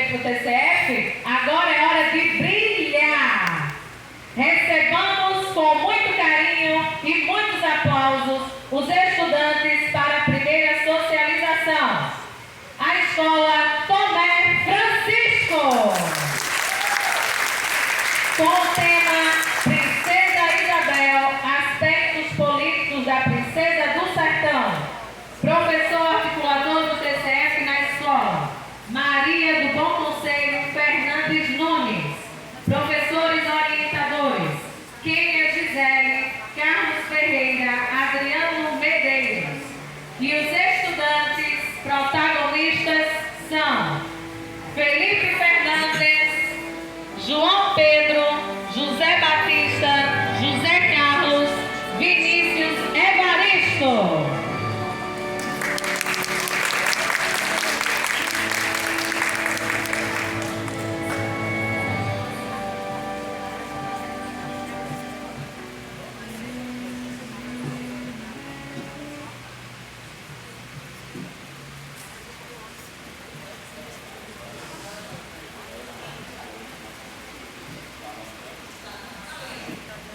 veio para o TCF, agora é hora de brilhar. Recebamos com muito carinho e muitos aplausos os estudantes para a primeira socialização. A escola Tomé Francisco, com o tema Princesa Isabel, aspectos políticos da Princesa do Sertão. Professor articulador do TCF na escola, Maria do Bom Conselho Fernandes Nunes. Professores orientadores, Kênia Gisele, Carlos Ferreira, Adriano Medeiros. E os estudantes protagonistas são Felipe Fernandes, João Pedro, José Batista, José Carlos, Vinícius Evaristo.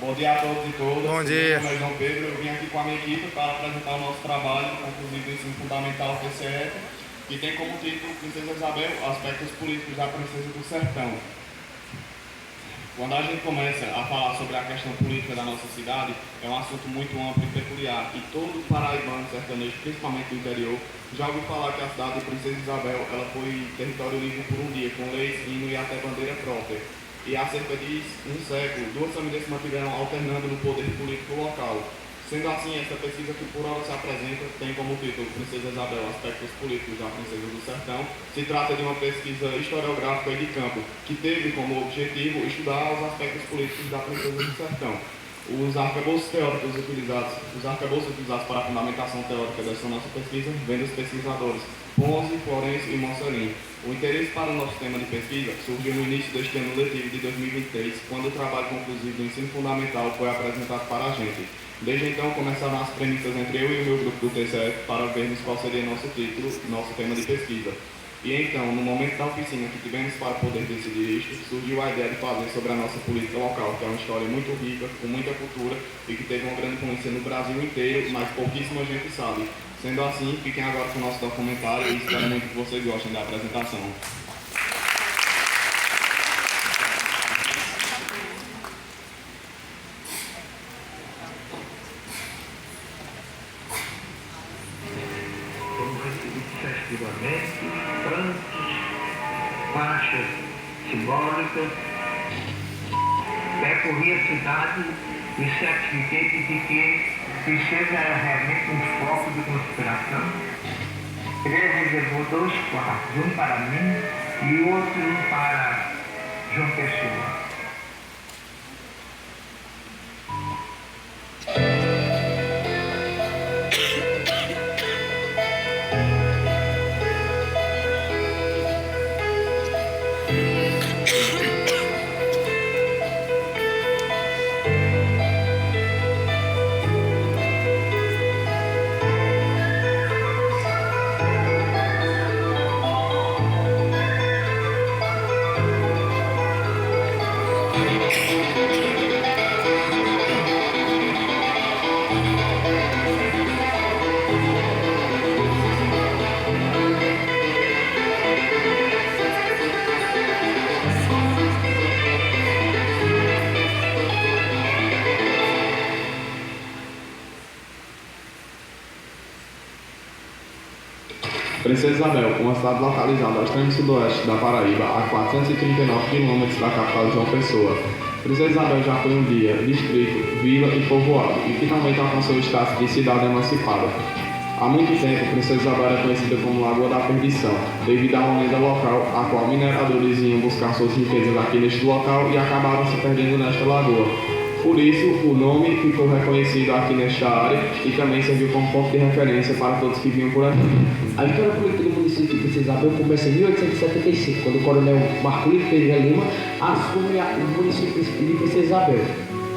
Bom dia a todos e todas. Bom dia. Meu nome é João Pedro. Eu vim aqui com a minha equipe para apresentar o nosso trabalho, conclusivo do ensino fundamental TCF, que tem como título Princesa Isabel, aspectos políticos da Princesa do Sertão. Quando a gente começa a falar sobre a questão política da nossa cidade, é um assunto muito amplo e peculiar, e todo paraibano sertanejo, principalmente do interior, já ouviu falar que a cidade de Princesa Isabel ela foi território livre por um dia, com leis, hino e até bandeira própria. E há cerca de um século, duas famílias se mantiveram alternando no poder político local. Sendo assim, esta pesquisa que por hora se apresenta tem como título Princesa Isabel, aspectos políticos da Princesa do Sertão. Se trata de uma pesquisa historiográfica e de campo, que teve como objetivo estudar os aspectos políticos da Princesa do Sertão. Os arcabouços teóricos utilizados para a fundamentação teórica dessa nossa pesquisa vêm dos pesquisadores Ponzi, Florencio e Monserrat. O interesse para o nosso tema de pesquisa surgiu no início deste ano letivo de 2023, quando o trabalho conclusivo do ensino fundamental foi apresentado para a gente. Desde então começaram as premissas entre eu e o meu grupo do TCF para vermos qual seria nosso título, nosso tema de pesquisa. E então, no momento da oficina que tivemos para poder decidir isto, surgiu a ideia de fazer sobre a nossa política local, que é uma história muito rica, com muita cultura e que teve uma grande influência no Brasil inteiro, mas pouquíssima gente sabe. Sendo assim, fiquem agora com o nosso documentário e espero muito que vocês gostem da apresentação. Fomos recebidos festivamente, cantos, faixas simbólicas, percorri a cidade e certifiquei de que Princesa era realmente um foco de conspiração. Ele reservou 2 quartos, um para mim e outro para João Pessoa. Princesa Isabel, uma cidade localizada ao extremo sudoeste da Paraíba, a 439 quilômetros da capital de João Pessoa. Princesa Isabel já foi um dia distrito, vila e povoado, e finalmente alcançou o status de cidade emancipada. Há muito tempo, Princesa Isabel era conhecida como Lagoa da Perdição, devido a uma lenda local, a qual mineradores iam buscar suas riquezas aqui neste local e acabaram se perdendo nesta lagoa. Por isso, o nome ficou reconhecido aqui nesta área e também serviu como ponto de referência para todos que vinham por aqui. A história política do município de Princesa Isabel começa em 1875, quando o coronel Marculito Pereira Lima assume o município de Princesa Isabel.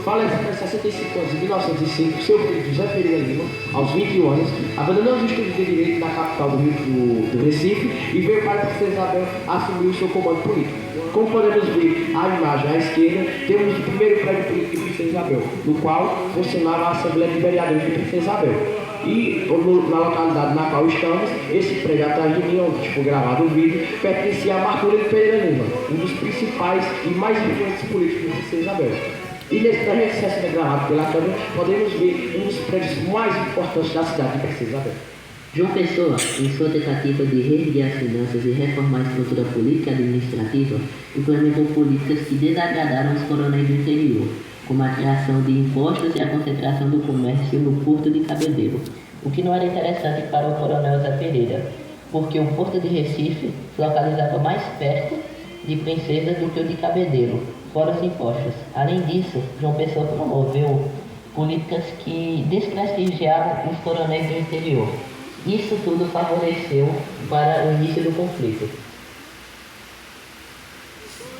falece aos 65 anos em 1905, seu filho José Pereira Lima, aos 21 anos, abandonou os estudos de Direito na capital do Recife e veio para a Princesa Isabel assumir o seu comando político. Como podemos ver à imagem à esquerda, temos o primeiro prédio político de Princesa Isabel, no qual funcionava a Assembleia de Vereadores de Princesa Isabel. E na localidade na qual estamos, esse prédio atrás de mim, onde foi gravado o vídeo, pertencia a Marcúlio de Pereira Lima, um dos principais e mais influentes políticos de Princesa Isabel. E nesse projeto de sessão gravado pela câmera, podemos ver um dos prédios mais importantes da cidade de Princesa Isabel. João Pessoa, em sua tentativa de reerguer as finanças e reformar a estrutura política e administrativa, implementou políticas que desagradaram os coronéis do interior, como a criação de impostos e a concentração do comércio no Porto de Cabedelo, o que não era interessante para o coronel Zé Pereira, porque o Porto de Recife se localizava mais perto de Princesa do que o de Cabedelo, fora os impostos. Além disso, João Pessoa promoveu políticas que desprestigiavam os coronéis do interior. Isso tudo favoreceu para o início do conflito.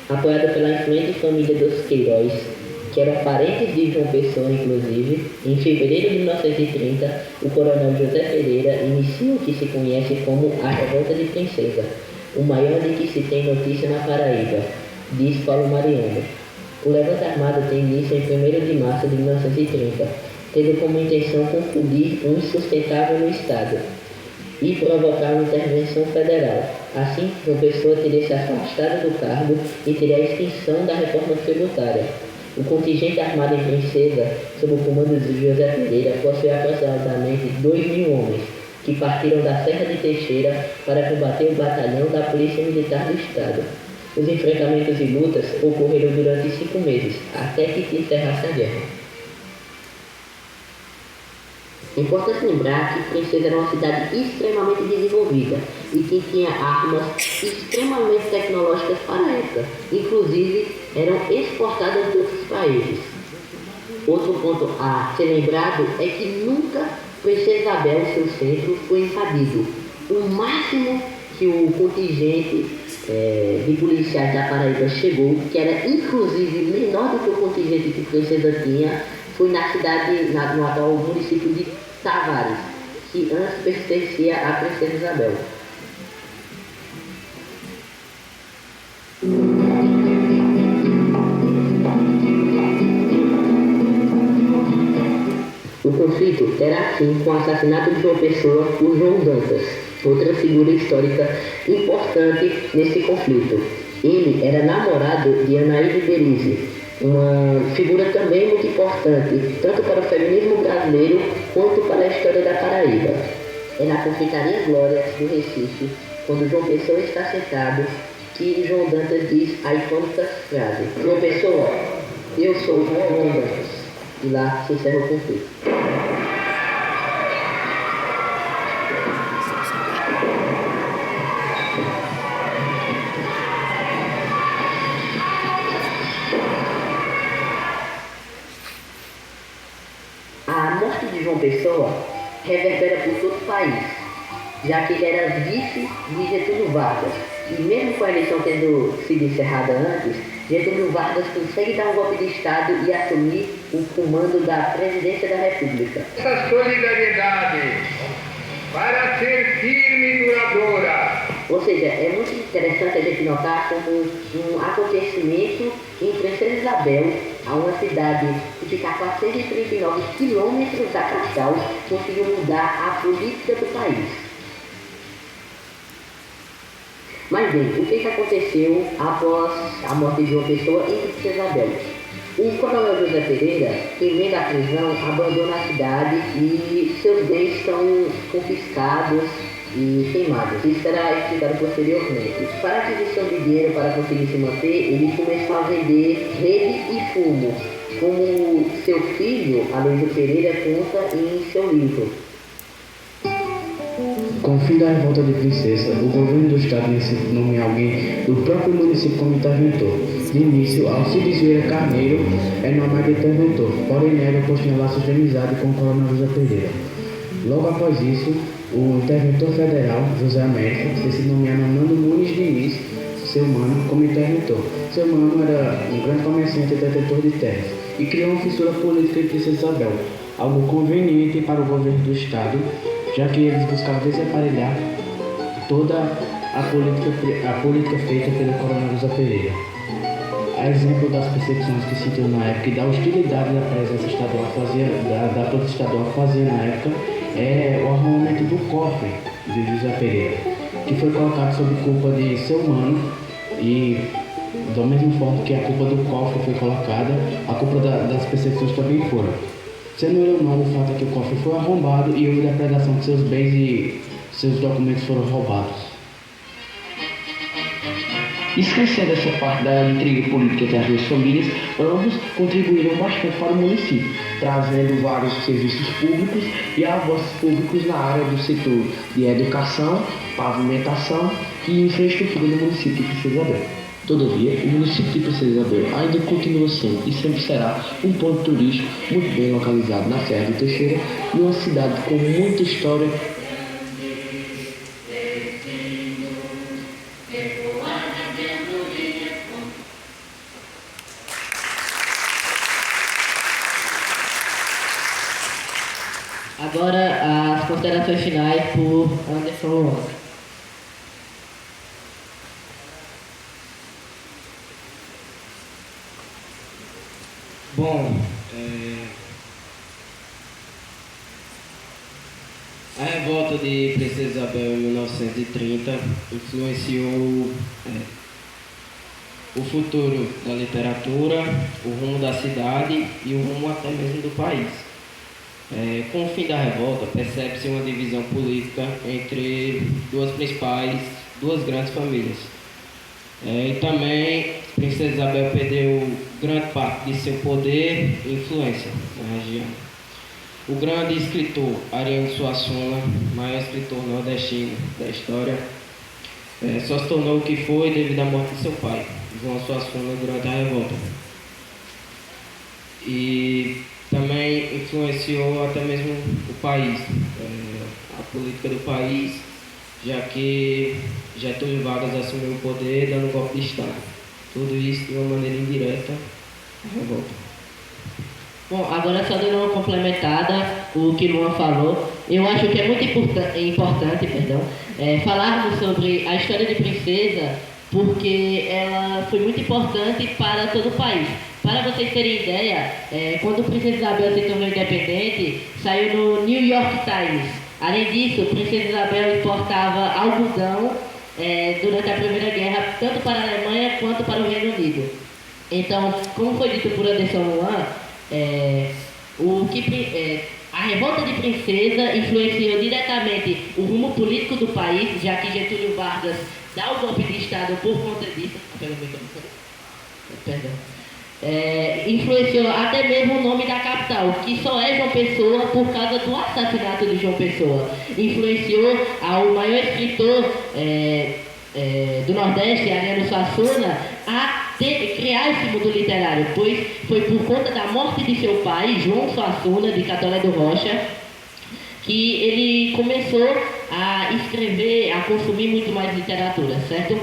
Apoiado pela influente família dos Queiroz, que eram parentes de João Pessoa, inclusive, em fevereiro de 1930, o coronel José Pereira iniciou o que se conhece como a Revolta de Princesa, o maior de que se tem notícia na Paraíba, diz Paulo Mariano. O levante armado tem início em 1º de março de 1930, tendo como intenção confundir o insustentável no Estado e provocar uma intervenção federal. Assim, João Pessoa teria se afastado do cargo e teria a extinção da reforma tributária. O contingente armado em Princesa, sob o comando de José Pereira, possui aproximadamente 2.000 homens, que partiram da Serra de Teixeira para combater o batalhão da Polícia Militar do Estado. Os enfrentamentos e lutas ocorreram durante 5 meses, até que se encerrasse a guerra. É importante lembrar que Princesa era uma cidade extremamente desenvolvida e que tinha armas extremamente tecnológicas para a época, inclusive eram exportadas de outros países. Outro ponto a ser lembrado é que nunca Princesa Isabel, seu centro, foi invadido. O máximo que o contingente de policiais da Paraíba chegou, que era inclusive menor do que o contingente que Princesa tinha, foi na cidade, no atual município de Tavares, que antes pertencia à Princesa Isabel. O conflito terá fim com o assassinato de João Pessoa por João Dantas, outra figura histórica importante nesse conflito. Ele era namorado de Anaíde Belize, uma figura também muito importante, tanto para o feminismo brasileiro quanto para a história da Paraíba. É na Confeitaria Glória do Recife, quando João Pessoa está sentado, que João Dantas diz a icônica frase: João Pessoa, eu sou João Dantas. E lá se encerra o conflito. A morte de João Pessoa reverbera por todo o país, já que ele era vice de Getúlio Vargas. E mesmo com a eleição tendo sido encerrada antes, Getúlio Vargas consegue dar um golpe de Estado e assumir o comando da presidência da República. Essa solidariedade, para ser firme e duradoura. Ou seja, é muito interessante a gente notar como um acontecimento em Princesa Isabel, a uma cidade que fica a 439 quilômetros da capital, conseguiu mudar a política do país. Mas bem, o que aconteceu após a morte de João Pessoa em Princesa Isabel? O coronel José Pereira, que vem da prisão, abandona a cidade e seus bens são confiscados e queimados. Isso será explicado posteriormente. Para a aquisição de dinheiro para conseguir se manter, ele começou a vender rede e fumo, como seu filho, Aloysio Pereira, conta em seu livro. Com o fim da revolta de Princesa, o governo do estado necessita nomear alguém do próprio município como interventor. De início, Alcides Vieira Carneiro é nomeado interventor, porém nega por tinha laços de amizade com o coronel José Pereira. Logo após isso, o interventor federal, José Américo, decide nomear Nando Nunes Diniz, seu mano, como interventor. Seu mano era um grande comerciante e detentor de terras. e criou uma fissura política em Princesa Isabel, algo conveniente para o governo do Estado, já que eles buscavam desaparelhar toda a política feita pelo Coronel José Pereira. A exemplo das perseguições que se deu na época e da hostilidade da presença estadual da polícia estadual fazia na época, é o arrombamento do cofre de José Pereira, que foi colocado sob culpa de ser humano, e da mesma forma que a culpa do cofre foi colocada, a culpa das perseguições também foram. Sendo ele ou não, o fato é que o cofre foi arrombado e houve depredação de seus bens e seus documentos foram roubados. Esquecendo essa parte da intriga política entre as duas famílias, ambos contribuíram bastante para o município, trazendo vários serviços públicos e avanços públicos na área do setor de educação, pavimentação e infraestrutura do município de Princesa Isabel. Todavia, o município de Princesa Isabel ainda continua sendo e sempre será um ponto turístico muito bem localizado na Serra do Teixeira e uma cidade com muita história. Agora, as considerações finais por Anderson Luan. Bom, a revolta de Princesa Isabel em 1930 influenciou o futuro da literatura, o rumo da cidade e o rumo até mesmo do país. Com o fim da revolta, percebe-se uma divisão política entre duas grandes famílias. E também Princesa Isabel perdeu grande parte de seu poder e influência na região. O grande escritor Ariano Suassuna, maior escritor nordestino da história, só se tornou o que foi devido à morte de seu pai, João Suassuna, durante a revolta. E também influenciou até mesmo o país, a política do país, já que Getúlio Vargas assumiu o poder dando um golpe de Estado. Tudo isso de uma maneira indireta à revolta. Bom, agora só dando uma complementada o que Luan falou, eu acho que é muito importante falarmos sobre a história de Princesa, porque ela foi muito importante para todo o país. Para vocês terem ideia, quando Princesa Isabel se tornou independente, saiu no New York Times. Além disso, Princesa Isabel exportava algodão durante a Primeira Guerra, tanto para a Alemanha quanto para o Reino Unido. Então, como foi dito por Anderson Luan, a revolta de Princesa influenciou diretamente o rumo político do país, já que Getúlio Vargas dá o golpe de Estado por conta disso. Influenciou até mesmo o nome da capital, que só é João Pessoa por causa do assassinato de João Pessoa. Influenciou ao maior escritor do Nordeste, Ariano Suassuna, a criar esse mundo literário, pois foi por conta da morte de seu pai, João Suassuna, de Catolé do Rocha, que ele começou a escrever, a consumir muito mais literatura, certo?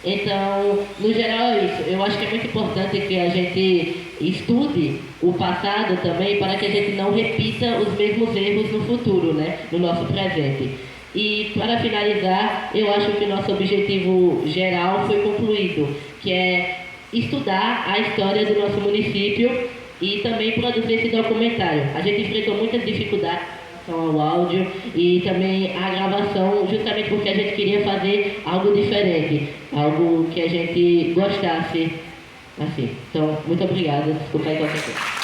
Então, no geral é isso. Eu acho que é muito importante que a gente estude o passado também, para que a gente não repita os mesmos erros no futuro, né? No nosso presente. E para finalizar, eu acho que o nosso objetivo geral foi concluído, que é estudar a história do nosso município e também produzir esse documentário. A gente enfrentou muitas dificuldades com o áudio e também a gravação, justamente porque a gente queria fazer algo diferente, algo que a gente gostasse, assim. Então, muito obrigado, desculpa aí qualquer coisa.